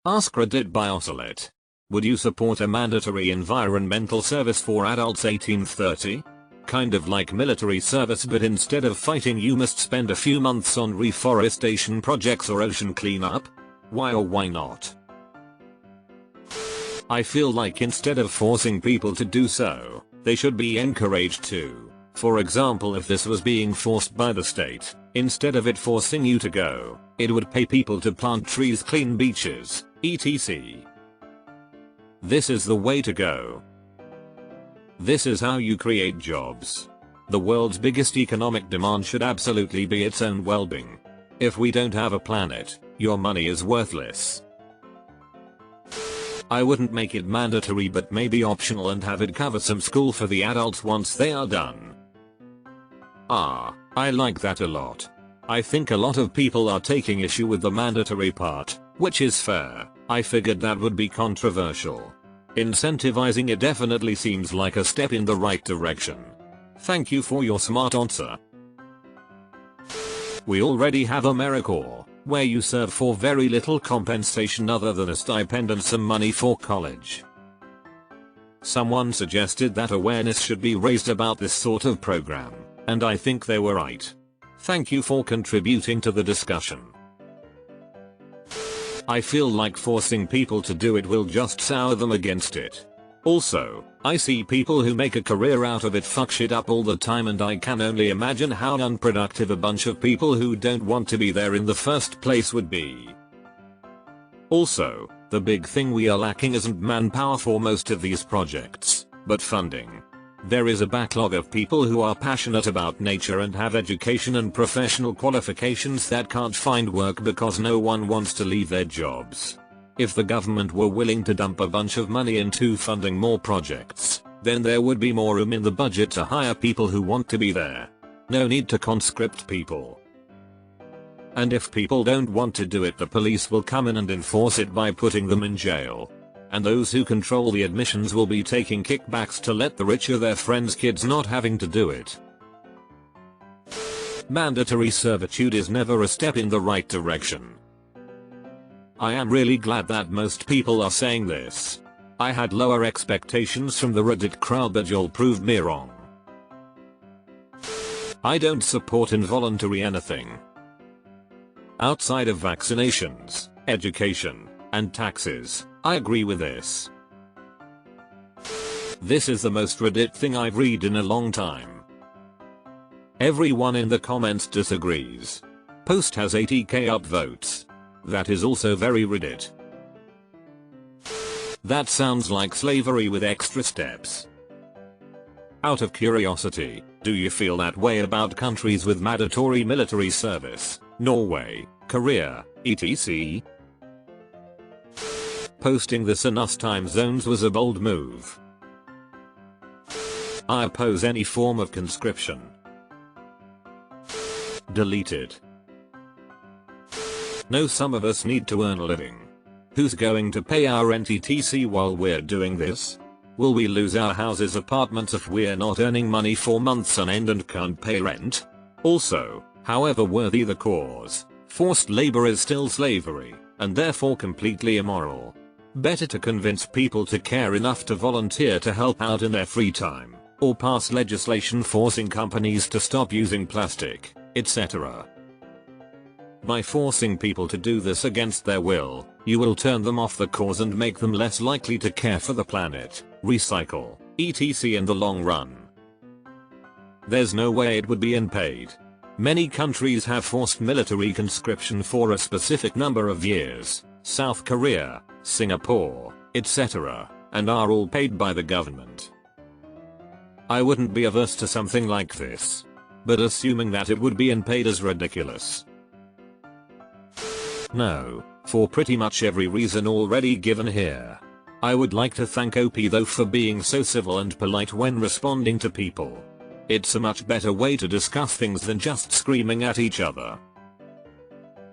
AskReddit by Ocelot. Would you support a mandatory environmental service for adults 18-30? Kind of like military service, but instead of fighting you must spend a few months on reforestation projects or ocean cleanup? Why or why not? I feel like instead of forcing people to do so, they should be encouraged to. For example, if this was being forced by the state, instead of it forcing you to go, it would pay people to plant trees, clean beaches, etc. This is the way to go. This is how you create jobs. The world's biggest economic demand should absolutely be its own well-being. If we don't have a planet, your money is worthless. I wouldn't make it mandatory, but maybe optional, and have it cover some school for the adults once they are done. I like that a lot. I think a lot of people are taking issue with the mandatory part, which is fair. I figured that would be controversial. Incentivizing it definitely seems like a step in the right direction. Thank you for your smart answer. We already have AmeriCorps, where you serve for very little compensation other than a stipend and some money for college. Someone suggested that awareness should be raised about this sort of program, and I think they were right. Thank you for contributing to the discussion. I feel like forcing people to do it will just sour them against it. Also, I see people who make a career out of it fuck shit up all the time, and I can only imagine how unproductive a bunch of people who don't want to be there in the first place would be. Also, the big thing we are lacking isn't manpower for most of these projects, but funding. There is a backlog of people who are passionate about nature and have education and professional qualifications that can't find work because no one wants to leave their jobs. If the government were willing to dump a bunch of money into funding more projects, then there would be more room in the budget to hire people who want to be there. No need to conscript people. And if people don't want to do it, the police will come in and enforce it by putting them in jail. And those who control the admissions will be taking kickbacks to let the richer their friends' kids not having to do it. Mandatory servitude is never a step in the right direction. I am really glad that most people are saying this. I had lower expectations from the Reddit crowd, but you'll prove me wrong. I don't support involuntary anything. Outside of vaccinations, education, and taxes, I agree with this. This is the most Reddit thing I've read in a long time. Everyone in the comments disagrees. Post has 80k upvotes. That is also very Reddit. That sounds like slavery with extra steps. Out of curiosity, do you feel that way about countries with mandatory military service? Norway, Korea, etc.? Posting this in us time zones was a bold move. I oppose any form of conscription. Delete it. No, some of us need to earn a living. Who's going to pay our rent etc while we're doing this? Will we lose our houses, apartments if we're not earning money for months on end and can't pay rent? Also, however worthy the cause, forced labor is still slavery, and therefore completely immoral. Better to convince people to care enough to volunteer to help out in their free time, or pass legislation forcing companies to stop using plastic, etc. By forcing people to do this against their will, you will turn them off the cause and make them less likely to care for the planet, recycle, etc. in the long run. There's no way it would be unpaid. Many countries have forced military conscription for a specific number of years, South Korea, Singapore, etc., and are all paid by the government. I wouldn't be averse to something like this, but assuming that it would be unpaid is ridiculous. No, for pretty much every reason already given here. I would like to thank OP though for being so civil and polite when responding to people. It's a much better way to discuss things than just screaming at each other.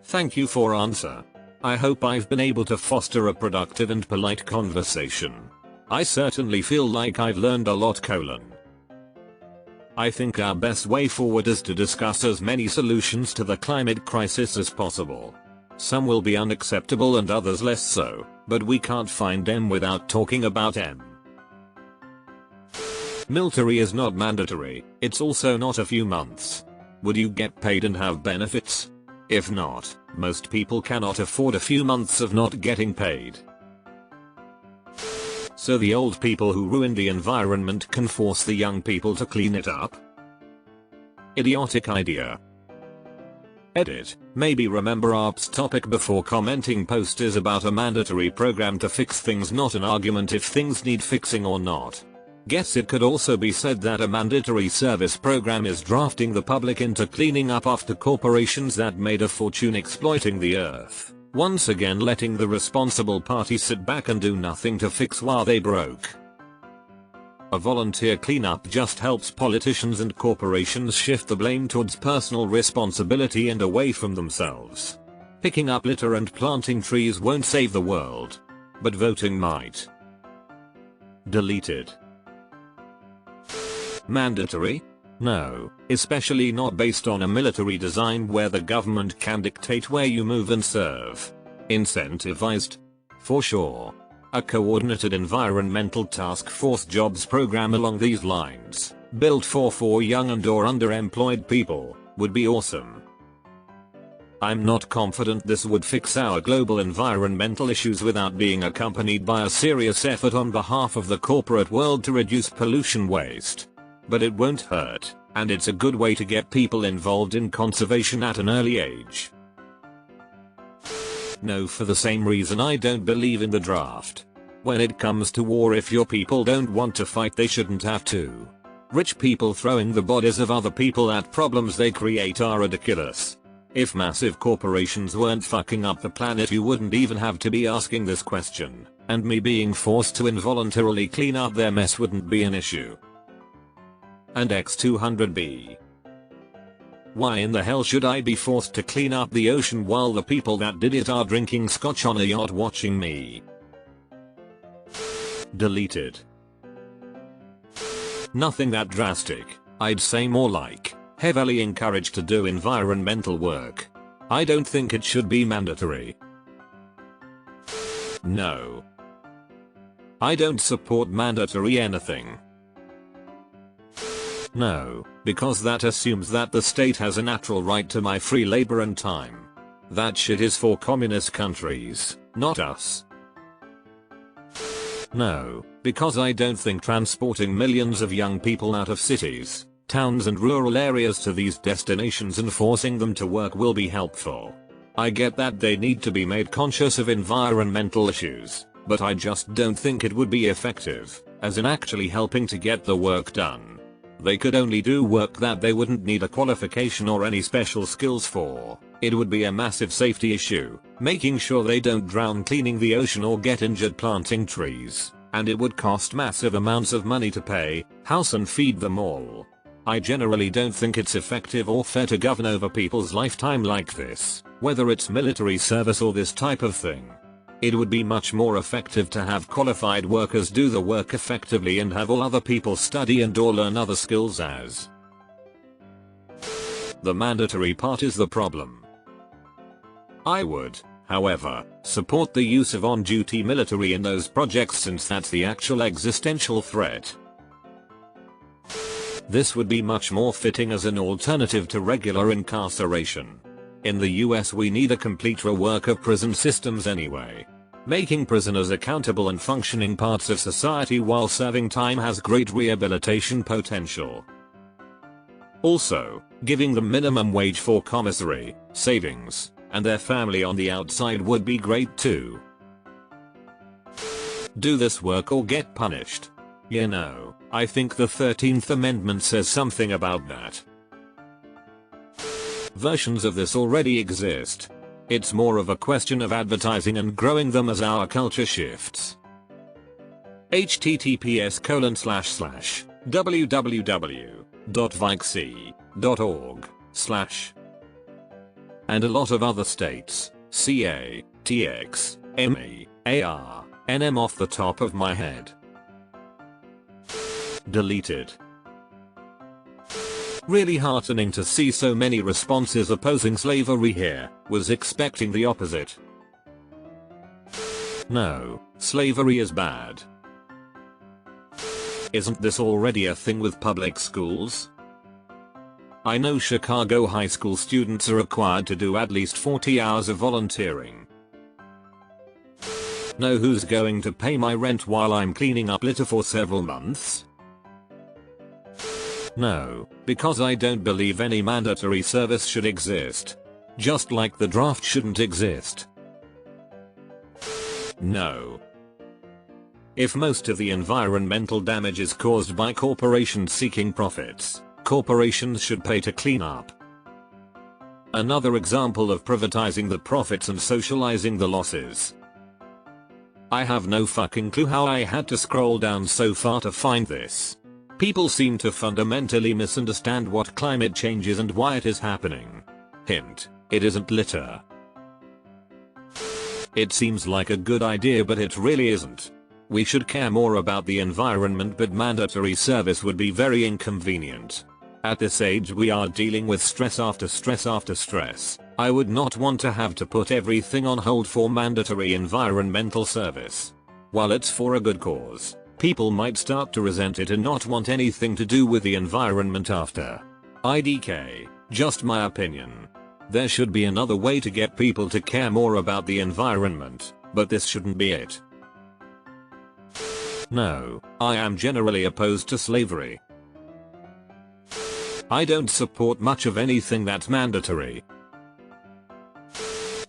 Thank you for answer. I hope I've been able to foster a productive and polite conversation. I certainly feel like I've learned a lot. I think our best way forward is to discuss as many solutions to the climate crisis as possible. Some will be unacceptable and others less so, but we can't find M without talking about M. Military is not mandatory, it's also not a few months. Would you get paid and have benefits? If not, most people cannot afford a few months of not getting paid. So the old people who ruined the environment can force the young people to clean it up? Idiotic idea. Edit. Maybe remember ARP's topic before commenting. Post is about a mandatory program to fix things, not an argument if things need fixing or not. Guess it could also be said that a mandatory service program is drafting the public into cleaning up after corporations that made a fortune exploiting the earth, once again letting the responsible party sit back and do nothing to fix while they broke. A volunteer cleanup just helps politicians and corporations shift the blame towards personal responsibility and away from themselves. Picking up litter and planting trees won't save the world, but voting might. Deleted. Mandatory? No, especially not based on a military design where the government can dictate where you move and serve. Incentivized? For sure. A coordinated environmental task force jobs program along these lines, built for young and or underemployed people, would be awesome. I'm not confident this would fix our global environmental issues without being accompanied by a serious effort on behalf of the corporate world to reduce pollution waste. But it won't hurt, and it's a good way to get people involved in conservation at an early age. No, for the same reason I don't believe in the draft. When it comes to war, if your people don't want to fight, they shouldn't have to. Rich people throwing the bodies of other people at problems they create are ridiculous. If massive corporations weren't fucking up the planet, you wouldn't even have to be asking this question, and me being forced to involuntarily clean up their mess wouldn't be an issue. And X200B. Why in the hell should I be forced to clean up the ocean while the people that did it are drinking scotch on a yacht watching me? Deleted. Nothing that drastic, I'd say more like, heavily encouraged to do environmental work. I don't think it should be mandatory. No. I don't support mandatory anything. No, because that assumes that the state has a natural right to my free labor and time. That shit is for communist countries, not us. No, because I don't think transporting millions of young people out of cities, towns and rural areas to these destinations and forcing them to work will be helpful. I get that they need to be made conscious of environmental issues, but I just don't think it would be effective, as in actually helping to get the work done. They could only do work that they wouldn't need a qualification or any special skills for. It would be a massive safety issue, making sure they don't drown cleaning the ocean or get injured planting trees, and it would cost massive amounts of money to pay, house and feed them all. I generally don't think it's effective or fair to govern over people's lifetime like this, whether it's military service or this type of thing. It would be much more effective to have qualified workers do the work effectively and have all other people study and or learn other skills as. The mandatory part is the problem. I would, however, support the use of on-duty military in those projects since that's the actual existential threat. This would be much more fitting as an alternative to regular incarceration. In the US we need a complete rework of prison systems anyway. Making prisoners accountable and functioning parts of society while serving time has great rehabilitation potential. Also, giving them minimum wage for commissary, savings, and their family on the outside would be great too. Do this work or get punished. You know, I think the 13th Amendment says something about that. Versions of this already exist. It's more of a question of advertising and growing them as our culture shifts. https://www.vicc.org/ and a lot of other states, CA, TX, ME, AR, NM off the top of my head. Deleted. Really heartening to see so many responses opposing slavery here, was expecting the opposite. No, slavery is bad. Isn't this already a thing with public schools? I know Chicago high school students are required to do at least 40 hours of volunteering. Know who's going to pay my rent while I'm cleaning up litter for several months? No, because I don't believe any mandatory service should exist. Just like the draft shouldn't exist. No. If most of the environmental damage is caused by corporations seeking profits, corporations should pay to clean up. Another example of privatizing the profits and socializing the losses. I have no fucking clue how I had to scroll down so far to find this. People seem to fundamentally misunderstand what climate change is and why it is happening. Hint, it isn't litter. It seems like a good idea, but it really isn't. We should care more about the environment, but mandatory service would be very inconvenient. At this age we are dealing with stress after stress after stress. I would not want to have to put everything on hold for mandatory environmental service. While it's for a good cause, people might start to resent it and not want anything to do with the environment after. IDK, just my opinion. There should be another way to get people to care more about the environment, but this shouldn't be it. No, I am generally opposed to slavery. I don't support much of anything that's mandatory.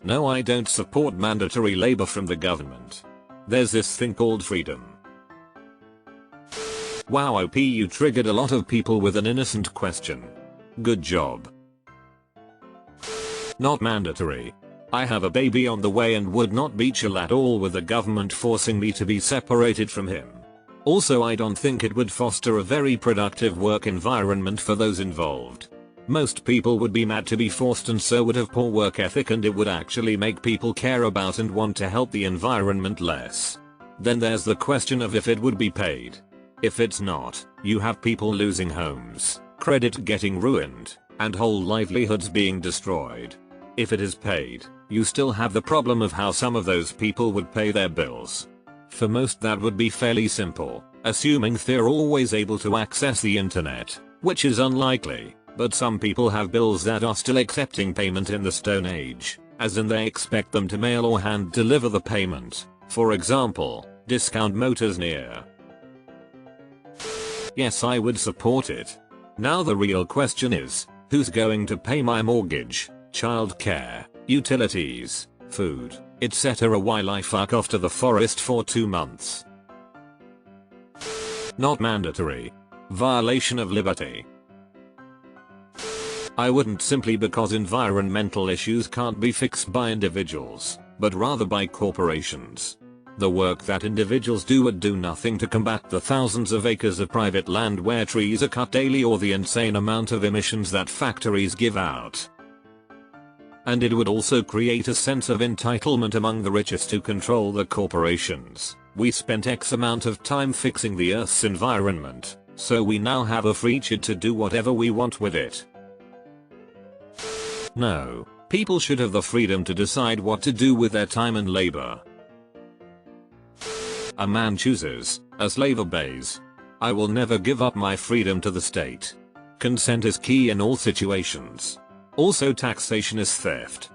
No, I don't support mandatory labor from the government. There's this thing called freedom. Wow, OP, you triggered a lot of people with an innocent question. Good job. Not mandatory. I have a baby on the way and would not be chill at all with the government forcing me to be separated from him. Also, I don't think it would foster a very productive work environment for those involved. Most people would be mad to be forced and so would have poor work ethic, and it would actually make people care about and want to help the environment less. Then there's the question of if it would be paid. If it's not, you have people losing homes, credit getting ruined, and whole livelihoods being destroyed. If it is paid, you still have the problem of how some of those people would pay their bills. For most that would be fairly simple, assuming they're always able to access the internet, which is unlikely, but some people have bills that are still accepting payment in the Stone Age, as in they expect them to mail or hand deliver the payment, for example, discount motors near. Yes, I would support it. Now the real question is, who's going to pay my mortgage, childcare, utilities, food, etc. while I fuck off to the forest for 2 months? Not mandatory. Violation of liberty. I wouldn't, simply because environmental issues can't be fixed by individuals, but rather by corporations. The work that individuals do would do nothing to combat the thousands of acres of private land where trees are cut daily, or the insane amount of emissions that factories give out. And it would also create a sense of entitlement among the richest to control the corporations. We spent X amount of time fixing the Earth's environment, so we now have a free chid to do whatever we want with it. No, people should have the freedom to decide what to do with their time and labor. A man chooses, a slave obeys. I will never give up my freedom to the state. Consent is key in all situations. Also, taxation is theft.